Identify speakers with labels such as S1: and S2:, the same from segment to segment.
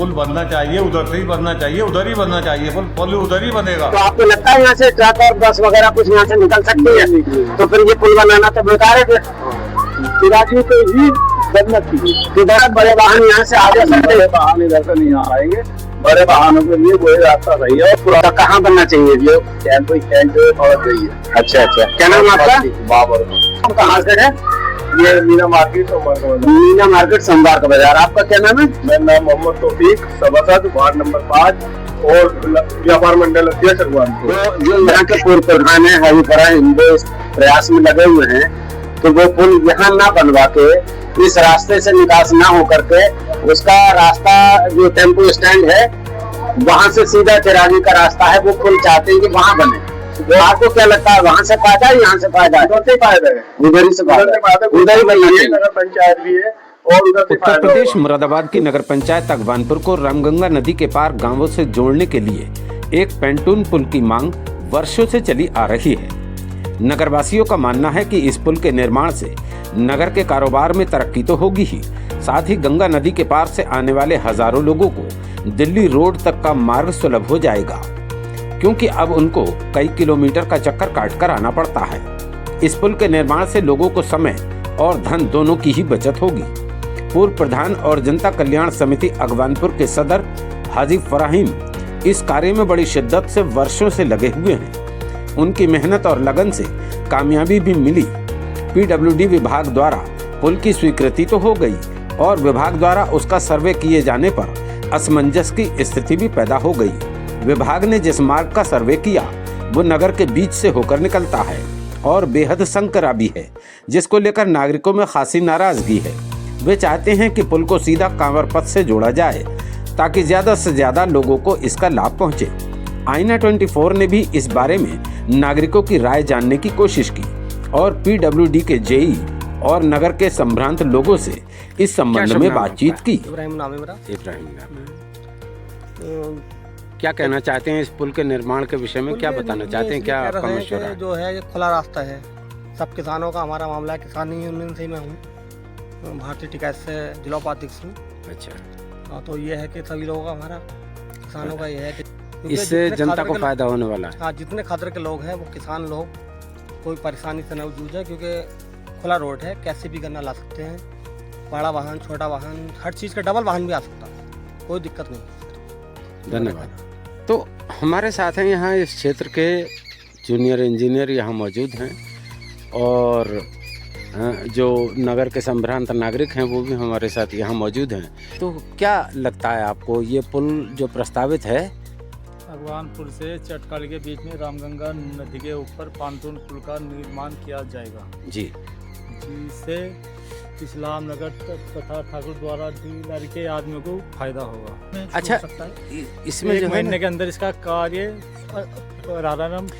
S1: पुल बनना चाहिए, उधर से ही बनना चाहिए, उधर ही बनना चाहिए, पुल उधर ही बनेगा।
S2: तो आपको लगता है यहाँ से ट्रक और बस वगैरह कुछ यहाँ से निकल सकती है? तो फिर ये पुल बनाना तो बेकार है। फिर आदमी को ही बनना चाहिए, बड़े वाहन यहाँ से आ जा सकते हैं, वाहन इधर से नहीं आ पाएंगे। बड़े वाहनों के लिए वही रास्ता सही है। और पूरा कहाँ बनना चाहिए? जो कैंप और चाहिए। अच्छा अच्छा, क्या नाम आपका? बाबर। कहाँ से है ये? मीना मार्केट सोमवार का बाजार। आपका क्या नाम है? मेरा नाम मोहम्मद तौफीक, सभासद वार्ड नंबर 5 और व्यापार मंडल अध्यक्ष अगवानपुर। जो यहाँ के पूर्व प्रधान है हरिपुरा हिंदू इस प्रयास में लगे हुए हैं, तो वो पुल यहाँ ना बनवा के इस रास्ते से निकास ना हो करके उसका रास्ता जो टेम्पो स्टैंड है वहाँ से सीधा चिरागी का रास्ता है, वो पुल चाहते हैं कि वहाँ बने। तो आपको क्या लगता है, वहाँ से फायदा है, यहाँ से फायदा है? उधर से फायदा है, उधर ही से फायदा, उधर ही बनना। नगर पंचायत भी है और उधर से
S3: उत्तर प्रदेश मुरादाबाद की नगर पंचायत अगवानपुर को रामगंगा नदी के पार गांवों से जोड़ने के लिए एक पेंटून पुल की मांग वर्षों से चली आ रही है। नगरवासियों का मानना है कि इस पुल के निर्माण से नगर के कारोबार में तरक्की तो होगी ही, साथ ही गंगा नदी के पार से आने वाले हजारों लोगों को दिल्ली रोड तक का मार्ग सुलभ हो जाएगा, क्योंकि अब उनको कई किलोमीटर का चक्कर काटकर आना पड़ता है। इस पुल के निर्माण से लोगों को समय और धन दोनों की ही बचत होगी। पूर्व प्रधान और जनता कल्याण समिति अगवानपुर के सदर हाजी फराहिम इस कार्य में बड़ी शिद्दत से वर्षों से लगे हुए हैं। उनकी मेहनत और लगन से कामयाबी भी मिली। पीडब्ल्यूडी विभाग द्वारा पुल की स्वीकृति तो हो गई और विभाग द्वारा उसका सर्वे किए जाने पर असमंजस की स्थिति भी पैदा हो गई। विभाग ने जिस मार्ग का सर्वे किया वो नगर के बीच से होकर निकलता है और बेहद संकरा भी है, जिसको लेकर नागरिकों में खासी नाराजगी है। वे चाहते हैं कि पुल को सीधा कांवर पथ से जोड़ा जाए ताकि ज्यादा से ज्यादा लोगों को इसका लाभ पहुंचे। आईना 24 ने भी इस बारे में नागरिकों की राय जानने की कोशिश की और पीडब्ल्यूडी के जेई और नगर के संभ्रांत लोगों से इस संबंध में बातचीत की।
S2: इब्राहिम नाम है मेरा।
S3: इब्राहिम नाम। क्या कहना चाहते हैं इस पुल के निर्माण के विषय में? क्या बताना चाहते हैं? क्या आपका मशवरा है?
S4: जो है ये खुला रास्ता है, सब किसानों का हमारा मामला है। किसानी यूनियन से मैं हूँ, भारतीय टिकैत से जिला उपाध्यक्ष हूँ।
S3: अच्छा,
S4: तो ये है कि सभी लोगों का, हमारा किसानों का ये है कि
S3: इससे जनता को फायदा होने वाला है।
S4: हाँ, जितने खादर के लोग हैं वो किसान लोग कोई परेशानी से न जूझे, क्योंकि खुला रोड है, कैसे भी गन्ना ला सकते हैं। बड़ा वाहन, छोटा वाहन, हर चीज़ का डबल वाहन भी आ सकता है, कोई दिक्कत नहीं।
S3: धन्यवाद। तो हमारे साथ हैं यहाँ इस क्षेत्र के जूनियर इंजीनियर यहाँ मौजूद हैं और जो नगर के संभ्रांत नागरिक हैं वो भी हमारे साथ यहाँ मौजूद हैं। तो क्या लगता है आपको, ये पुल जो प्रस्तावित है
S5: अगवानपुर से चटकाली के बीच में रामगंगा नदी के ऊपर पांटून पुल का निर्माण किया जाएगा
S3: जी,
S5: जिससे इस्लाम नगर तथा ठाकुर द्वारा जिले के आदमियों को फायदा होगा।
S3: अच्छा, इसमें जो है
S5: महीने के अंदर इसका कार्य प्रारंभ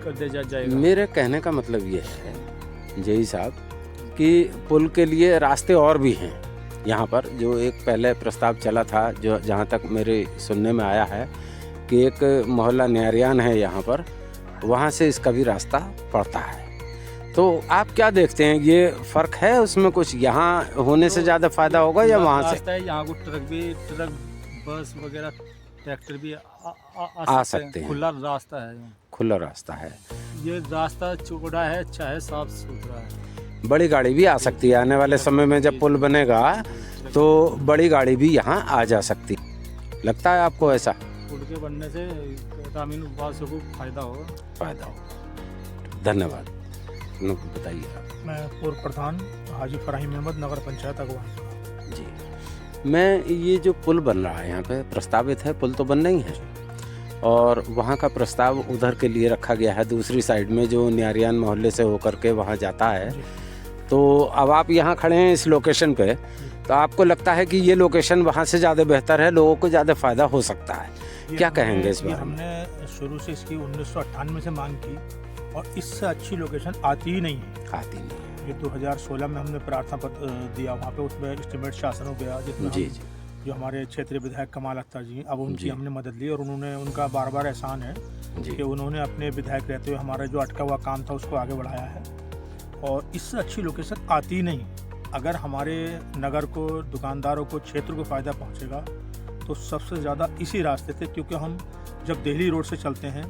S5: कर दिया जाएगा।
S3: मेरे कहने का मतलब ये है जय साहब कि पुल के लिए रास्ते और भी हैं यहाँ पर। जो एक पहले प्रस्ताव चला था, जो जहाँ तक मेरे सुनने में आया है कि एक मोहल्ला न्यारियान है यहाँ पर, वहाँ से इसका भी रास्ता पड़ता है। तो आप क्या देखते हैं, ये फर्क है उसमें कुछ? यहाँ होने से ज़्यादा फायदा होगा या वहाँ से?
S5: यहाँ को ट्रक बस वगैरह ट्रैक्टर भी
S3: आ सकते हैं।
S5: खुला रास्ता है,
S3: खुला रास्ता है,
S5: ये रास्ता चौड़ा है, अच्छा है, साफ सुथरा है।
S3: बड़ी गाड़ी भी आ सकती है आने वाले समय में। जब पुल बनेगा तो बड़ी गाड़ी भी यहाँ आ जा सकती, लगता है आपको ऐसा?
S5: पुल के बनने से ग्रामीण वासियों को फायदा होगा।
S3: धन्यवाद। बताइए आप।
S6: मैं पूर्व प्रधान हाजी फराहिम अहमद, नगर पंचायत अगवानपुर
S3: जी। मैं ये जो पुल बन रहा है यहाँ पे प्रस्तावित है, पुल तो बन नहीं है और वहाँ का प्रस्ताव उधर के लिए रखा गया है दूसरी साइड में, जो न्यारियान मोहल्ले से होकर के वहाँ जाता है। तो अब आप यहाँ खड़े हैं इस लोकेशन पे, तो आपको लगता है कि ये लोकेशन वहाँ से ज़्यादा बेहतर है, लोगों को ज़्यादा फायदा हो सकता है? क्या कहेंगे इस बारे में?
S6: हमने शुरू से इसकी 1998 से मांग की और इससे अच्छी लोकेशन आती ही नहीं है।
S3: आती नहीं है।
S6: ये 2016 में हमने प्रार्थना पत्र दिया, वहाँ पे उसमें एस्टिमेट शासन हो गया, जिसमें
S3: जी।
S6: जो हमारे क्षेत्रीय विधायक कमाल अख्तर जी, अब उनकी हमने मदद ली और उन्होंने, उनका बार बार एहसान है कि उन्होंने अपने विधायक रहते हुए हमारा जो अटका हुआ काम था उसको आगे बढ़ाया है और इससे अच्छी लोकेशन आती नहीं। अगर हमारे नगर को, दुकानदारों को, क्षेत्र को फ़ायदा पहुंचेगा तो सबसे ज़्यादा इसी रास्ते थे, क्योंकि हम जब दिल्ली रोड से चलते हैं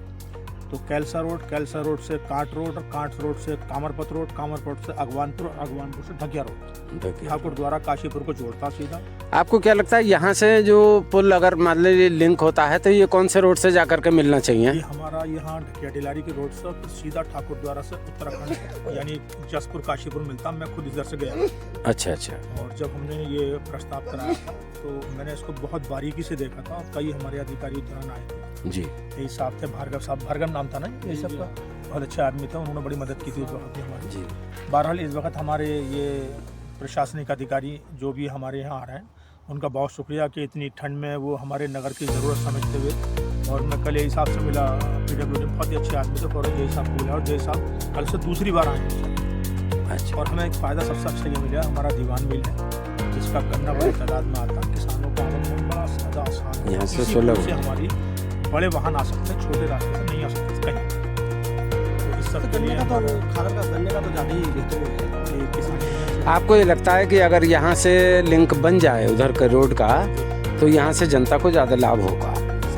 S6: तो कैलसा रोड से कांट रोड, और कांट रोड से कामरपत रोड से अगवानपुर, और अगवानपुर से ढकिया रोड, ठाकुर द्वारा काशीपुर को जोड़ता सीधा।
S3: आपको क्या लगता है यहाँ से जो पुल अगर मान लीजिए लिंक होता है तो ये कौन से रोड से जाकर के मिलना चाहिए?
S6: ये हमारा यहाँ ढकिया डिलारी के रोड से फिर सीधा ठाकुर द्वारा से उत्तराखंड यानी जसपुर काशीपुर मिलता। मैं खुद इधर से गया।
S3: अच्छा अच्छा।
S6: और जब हमने ये प्रस्ताव कराया था तो मैंने इसको बहुत बारीकी से देखा था, और कई हमारे अधिकारी उधर आए थे
S3: जी।
S6: यही साहब थे, भार्गव साहब, भार्गव नाम था ना ये सबका, बहुत अच्छे आदमी थे, उन्होंने बड़ी मदद की थी उस वक्त हमारी
S3: जी।
S6: बहरहाल इस वक्त हमारे ये प्रशासनिक अधिकारी जो भी हमारे यहाँ आ रहे हैं उनका बहुत शुक्रिया कि इतनी ठंड में वो हमारे नगर की ज़रूरत समझते हुए। और मैं कल यही साहब से मिला, PWD बहुत ही अच्छे आदमी थे, और जय साहब को मिला, और जय साहब कल से दूसरी बार आए हैं।
S3: अच्छा।
S6: और हमें एक फ़ायदा सबसे अच्छा ये मिला, हमारा दीवान मिल है जिसका गन्ना बड़ी तादाद में आता है, किसानों को आने में बड़ा ज़्यादा आसान है।
S3: यहाँ से
S6: इसी
S3: 16
S6: से हमारी बड़े वाहन आ सकते हैं, छोटे रास्ते से नहीं आ सकते कहीं। तो इस सब के लिए
S4: खादर का गन्ने का तो ज़्यादा ही बेहतर है।
S6: किसान
S3: आपको ये लगता है कि अगर यहाँ से लिंक बन जाए उधर के रोड का तो यहाँ से जनता को ज़्यादा लाभ होगा?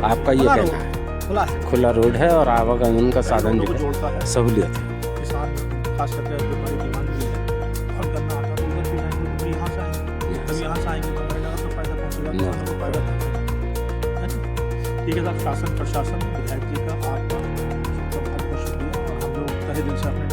S3: आपका ये कहना है? खुला रोड है और आवागमन का साधन जो है
S6: जोड़ता है,
S3: सहूलियत है।
S6: किसान खास करके जो हमारी दीवान भी है और गन्ना आता है तो उधर भी आएंगे, तो यहाँ से आएंगे, कभी यहाँ से आएंगे तो हमारे नगर को फायदा पहुँचेगा, किसानों को फायदा पहुँचेगा, है ना। ठीक है साहब, शासन प्रशासन विधायक जी का आपका सबका बहुत बहुत शुक्रिया, और हम लोग तहे दिल से अपने